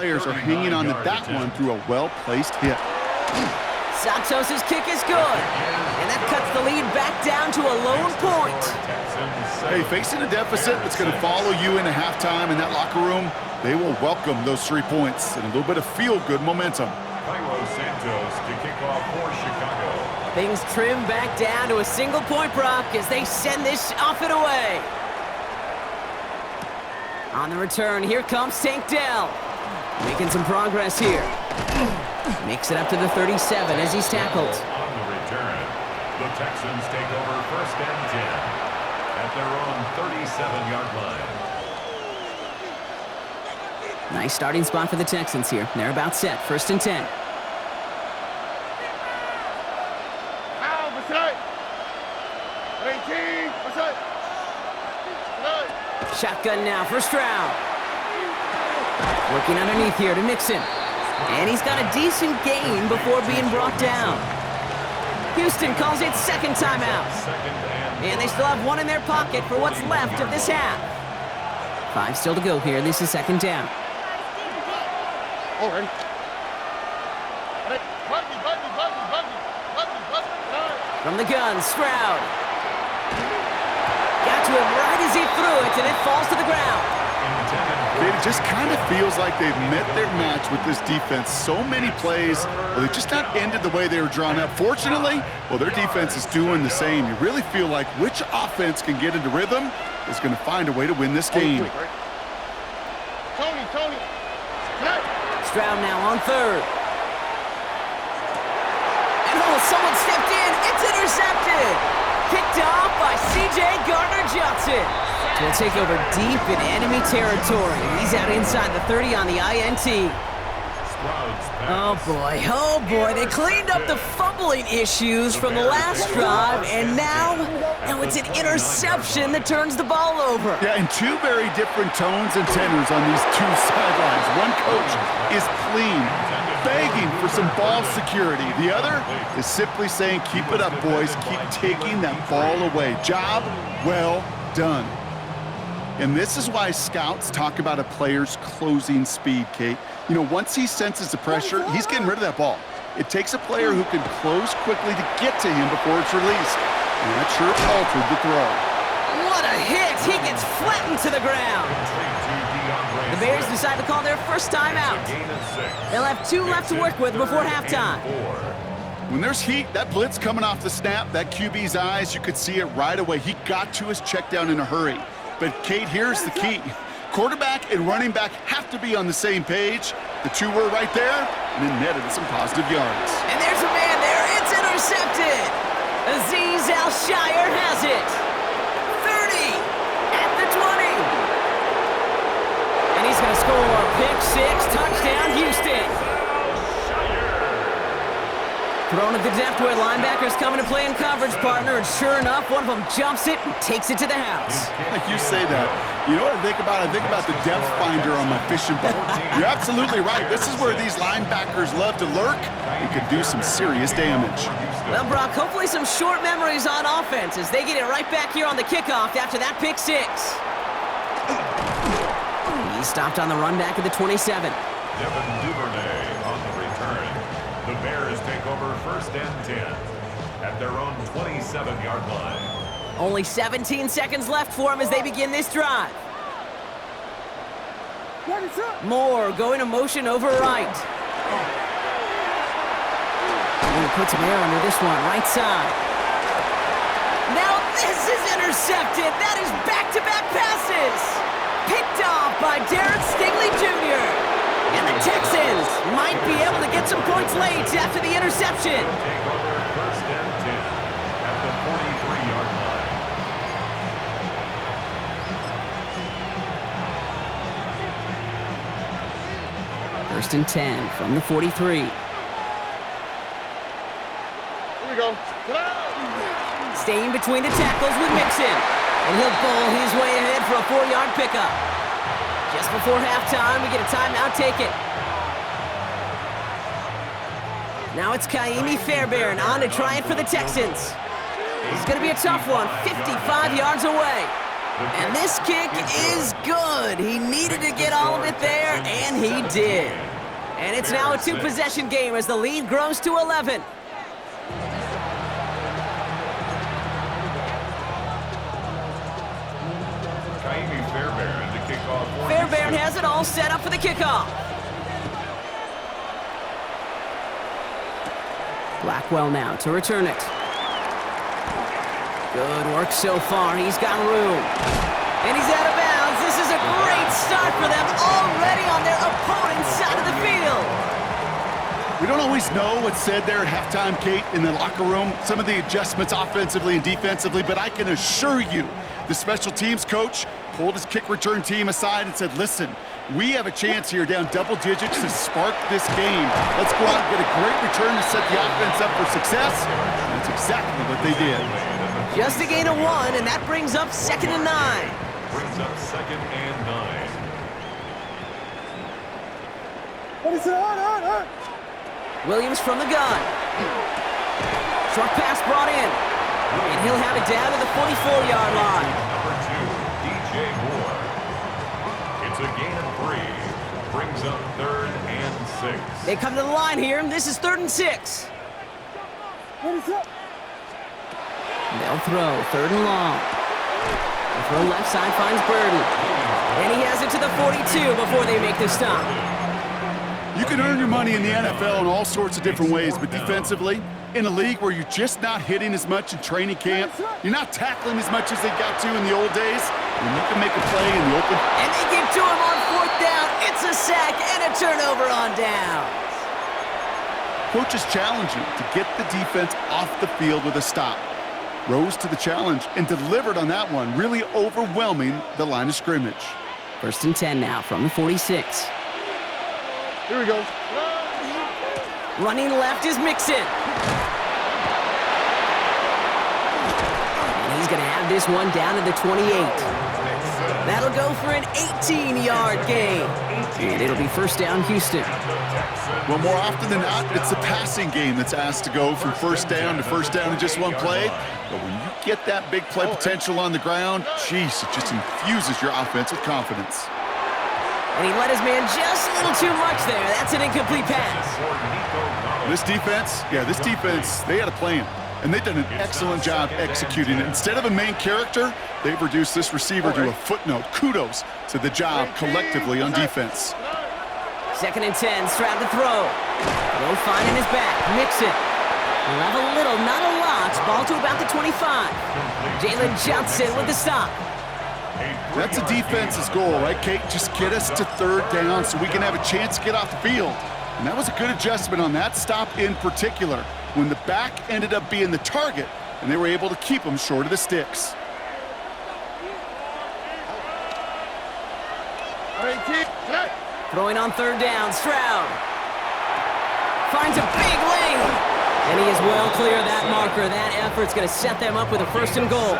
Players are hanging on to that one through a well-placed hit. Santos' kick is good, and that cuts the lead back down to a lone point. Hey, facing a deficit that's going to follow you into halftime in that locker room, they will welcome those 3 points and a little bit of feel-good momentum. Santos to kick off for Chicago. Things trim back down to a single point, Brock, as they send this off and away. On the return, here comes Tank Dell. Making some progress here. Makes it up to the 37 as he's tackled. On the return, the Texans take over 1st and 10 at their own 37-yard line. Nice starting spot for the Texans here. They're about set. 1st and 10. Shotgun now for Stroud. Working underneath here to Mixon. And he's got a decent gain before being brought down. Houston calls it 2nd timeout. And they still have 1 in their pocket for what's left of this half. 5 still to go here. This is 2nd down. Already. From the gun, Stroud. Got to him right as he threw it, and it falls to the ground. It just kind of feels like they've met their match with this defense. So many plays, well, they just not ended the way they were drawn up. Fortunately, well, their defense is doing the same. You really feel like which offense can get into rhythm is going to find a way to win this game. Tony. Stroud now on 3rd. And someone stepped in. It's intercepted. Picked off by C.J. Gardner-Johnson. Will take over deep in enemy territory. He's out inside the 30 on the INT. Oh boy, they cleaned up the fumbling issues from the last drive, and now it's an interception that turns the ball over. Yeah, and 2 very different tones and tenors on these 2 sidelines. One coach is clean, begging for some ball security. The other is simply saying, keep it up, boys. Keep taking that ball away. Job well done. And this is why scouts talk about a player's closing speed, Kate. You know, once he senses the pressure, he's getting rid of that ball. It takes a player who can close quickly to get to him before it's released. And that sure altered the throw. What a hit! He gets flattened to the ground. The Bears decide to call their 1st time out. They'll have 2 left to work with before halftime. When there's heat, that blitz coming off the snap, that QB's eyes, you could see it right away. He got to his check down in a hurry. But, Kate, here's the key. Quarterback and running back have to be on the same page. The 2 were right there, and it netted some positive yards. And there's a man there. It's intercepted. Azeez Al-Shire has it. 30 at the 20. And he's going to score. Pick 6, touchdown, Houston. Thrown at the depth where linebackers coming to play in coverage, partner, and sure enough, one of them jumps it and takes it to the house. Like you say that, you know what I think about? I think about the depth finder on my fishing boat. You're absolutely right. This is where these linebackers love to lurk and could do some serious damage. Well, Brock, hopefully some short memories on offense as they get it right back here on the kickoff after that pick 6. He stopped on the run back at the 27. Devin Duvernay on the return. The Bears take over 1st and 10 at their own 27-yard line. Only 17 seconds left for him as they begin this drive. Moore going to motion over right. And he puts some air under this one, right side. Now this is intercepted. That is back-to-back passes. Picked off by Derek Stingley Jr. And the Texans might be able to get some points late after the interception. Take over 1st and 10 at the 43-yard line. 1st and 10 from the 43. Here we go. Staying between the tackles with Mixon. And he'll bowl his way ahead for a 4-yard pickup. Just before halftime, we get a timeout taken. Now it's Kaimi Fairbairn on to try it for the Texans. It's going to be a tough one, 55 yards away. And this kick is good. He needed to get all of it there, and he did. And it's now a two-possession game as the lead grows to 11. Fairbairn has it all set up for the kickoff. Blackwell now to return it. Good work so far. He's got room. And he's out of bounds. This is a great start for them already on their opponent's side of the field. We don't always know what's said there at halftime, Kate, in the locker room. Some of the adjustments offensively and defensively, but I can assure you the special teams coach pulled his kick return team aside and said, listen, we have a chance here down double digits to spark this game. Let's go out and get a great return to set the offense up for success. And that's exactly what they did. Just a gain of 1, and that brings up 2nd and 9. Brings up 2nd and 9. What is it? Williams from the gun. Short pass brought in. And he'll have it down to the 44-yard line. Number 2, DJ Moore. It's a gain of 3. Brings up 3rd and 6. They come to the line here, and this is 3rd and 6. What is it? They'll throw 3rd and long. The throw left side finds Burden. And he has it to the 42 before they make the stop. You can earn your money in the NFL in all sorts of different ways, but defensively, in a league where you're just not hitting as much in training camp, you're not tackling as much as they got to in the old days, when you can make a play in the open. And they get to him on 4th down. It's a sack and a turnover on down. Coaches challenge you to get the defense off the field with a stop. Rose to the challenge and delivered on that one, really overwhelming the line of scrimmage. 1st and 10 now from the 46. Here we go. Running left is Mixon. And he's going to have this one down to the 28. That'll go for an 18-yard gain. And it'll be 1st down Houston. Well, more often than not, it's the passing game that's asked to go from 1st down to 1st down in just one play. But when you get that big play potential on the ground, geez, it just infuses your offense with confidence. And he let his man just a little too much there. That's an incomplete pass. This defense, they had a plan. And they've done an excellent job executing it. Instead of a main character, they've reduced this receiver to a footnote. Kudos to the job collectively on defense. 2nd and 10, Stroud to throw. Low finding his back. Mixon. He'll have a little, not a lot. Ball to about the 25. Jalen Johnson with the stop. That's a defense's goal, right, Kate? Just get us to 3rd down so we can have a chance to get off the field. And that was a good adjustment on that stop in particular, when the back ended up being the target, and they were able to keep him short of the sticks. Throwing on 3rd down, Stroud. Finds a big lane. And he is well clear of that marker. That effort's going to set them up with a 1st and goal.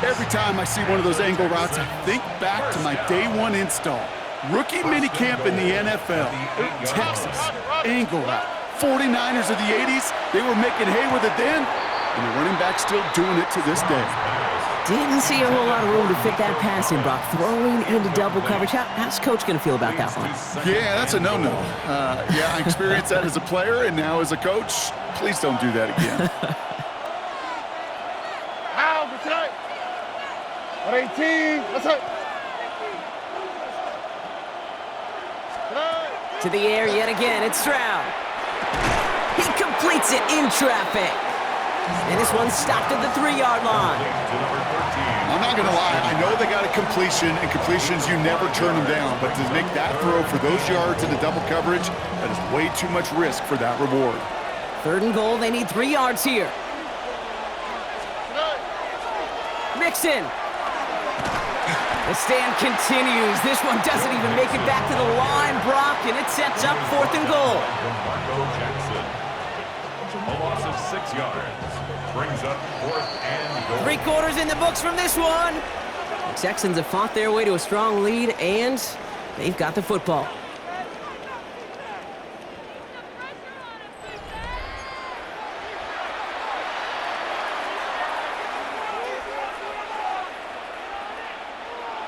Every time I see one of those angle routes, I think back to my day 1 install. Rookie minicamp in the NFL. Texas, angle route. 49ers of the 80s, they were making hay with it then, and the running back's still doing it to this day. Didn't see a whole lot of room to fit that pass in, Brock. Throwing into double coverage. How's Coach going to feel about that one? Yeah, that's a no-no. Yeah, I experienced that as a player, and now as a coach, please don't do that again. How? What's up? 118. What's up? To the air yet again. It's Stroud. He completes it in traffic. And this one's stopped at the 3-yard line. I'm not going to lie. I know they got a completion, and completions, you never turn them down. But to make that throw for those yards into double coverage, that is way too much risk for that reward. 3rd and goal. They need 3 yards here. Mixon. The stand continues. This one doesn't even make it back to the line, Brock, and it sets up 4th and goal. A loss of 6 yards. Brings up 4th and goal. 3 quarters in the books from this one. The Texans have fought their way to a strong lead, and they've got the football.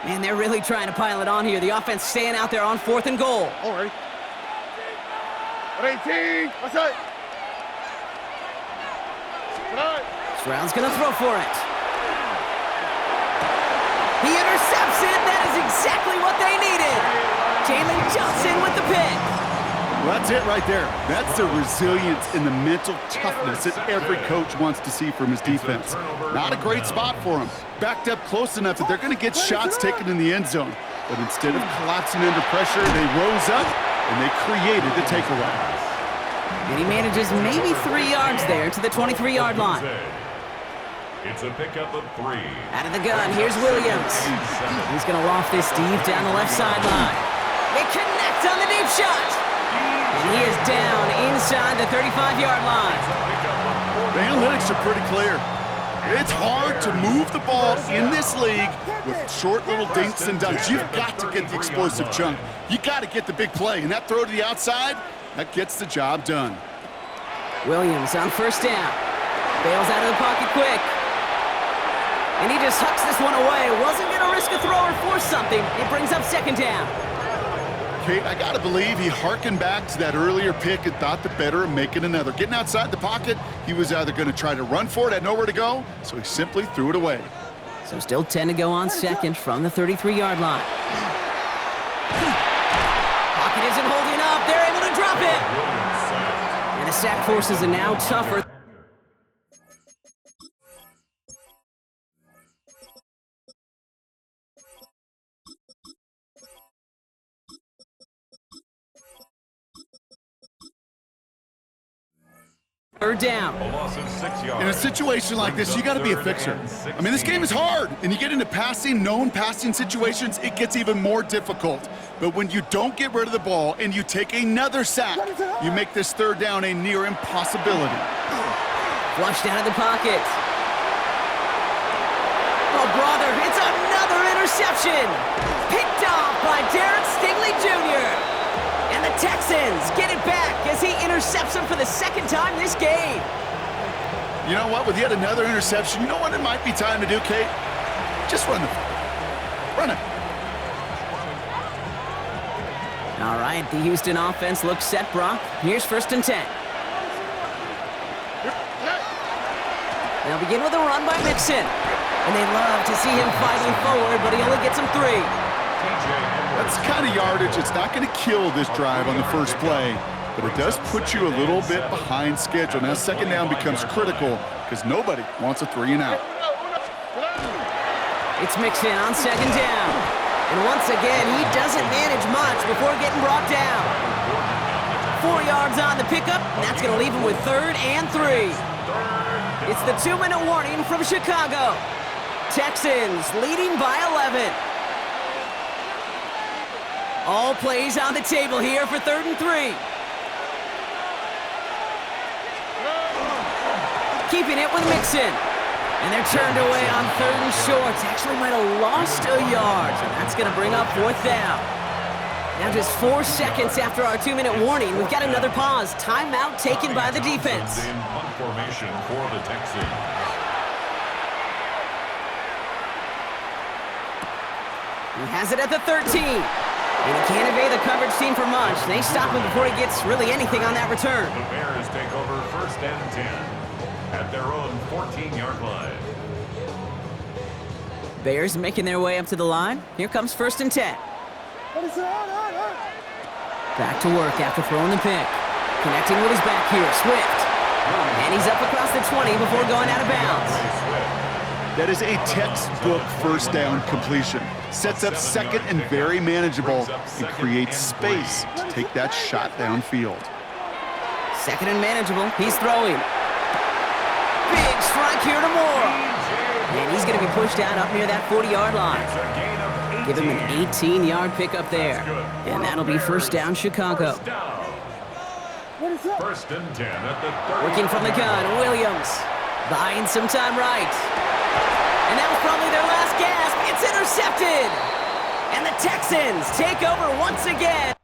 Man, they're really trying to pile it on here. The offense staying out there on 4th and goal. All right. 18. What's that? Stroud's going to throw for it. He intercepts it. That is exactly what they needed. Jalen Johnson with the pick. Well, that's it right there. That's the resilience and the mental toughness that every coach wants to see from his defense. Not a great spot for him. Backed up close enough that they're going to get shots taken in the end zone. But instead of collapsing under pressure, they rose up and they created the takeaway. And he manages maybe 3 yards there to the 23-yard line. It's a pickup of 3. Out of the gun, here's Williams. He's going to loft this deep down the left sideline. They connect on the deep shot. And he is down inside the 35-yard line. The analytics are pretty clear. It's hard to move the ball in this league with short little dinks and dunks. You've got to get the explosive chunk. You got to get the big play. And that throw to the outside, that gets the job done. Williams on 1st down. Bails out of the pocket quick. And he just hucks this one away. Wasn't going to risk a throw or force something. It brings up 2nd down. Kate, I got to believe he hearkened back to that earlier pick and thought the better of making another. Getting outside the pocket, he was either going to try to run for it, had nowhere to go, so he simply threw it away. So still 10 to go on 2nd from the 33-yard line. Pocket isn't holding up. They're able to drop it. And the sack forces a now tougher. Third down. A loss of 6 yards. In a situation like this, you got to be a fixer. I mean, this game is hard, and you get into known passing situations, it gets even more difficult. But when you don't get rid of the ball and you take another sack, you make this 3rd down a near impossibility. Flushed out of the pocket. Oh, brother, it's another interception. Picked off by Derek Stingley Jr. And the Texans get it back as he intercepts him for the 2nd time this game. You know what? With yet another interception, you know what it might be time to do, Kate? Just run it. Run it. All right, the Houston offense looks set, Brock. Here's 1st and 10. They'll begin with a run by Mixon. And they love to see him fighting forward, but he only gets him 3. That's the kind of yardage. It's not going to kill this drive on the first play, but it does put you a little bit behind schedule. Now 2nd down becomes critical because nobody wants a 3 and out. It's Mixon on 2nd down. And once again, he doesn't manage much before getting brought down. 4 yards on the pickup, and that's going to leave him with 3rd and 3. It's the 2-minute warning from Chicago. Texans leading by 11. All plays on the table here for 3rd and 3. Keeping it with Mixon. And they're turned away on 3rd and short. Actually might have lost a yard. And that's going to bring up 4th down. Now just 4 seconds after our 2-minute warning, we've got another pause. Timeout taken by the defense. In punt formation for the Texans. He has it at the 13. And he can't evade the coverage team for much. They stop him before he gets really anything on that return. The Bears take over 1st and 10 at their own 14-yard line. Bears making their way up to the line. Here comes 1st and 10. Back to work after throwing the pick. Connecting with his back here, Swift. And he's up across the 20 before going out of bounds. That is a textbook 1st down completion. Sets up 2nd and very manageable and creates space to take that shot downfield. 2nd and manageable. He's throwing. Big strike here to Moore. And he's going to be pushed out up near that 40-yard line. Give him an 18-yard pickup there. And that'll be 1st down, Chicago. 1st and 10 at the 30. Working from the gun, Williams. Buying some time right. And that was probably their last gasp. It's intercepted. And the Texans take over once again.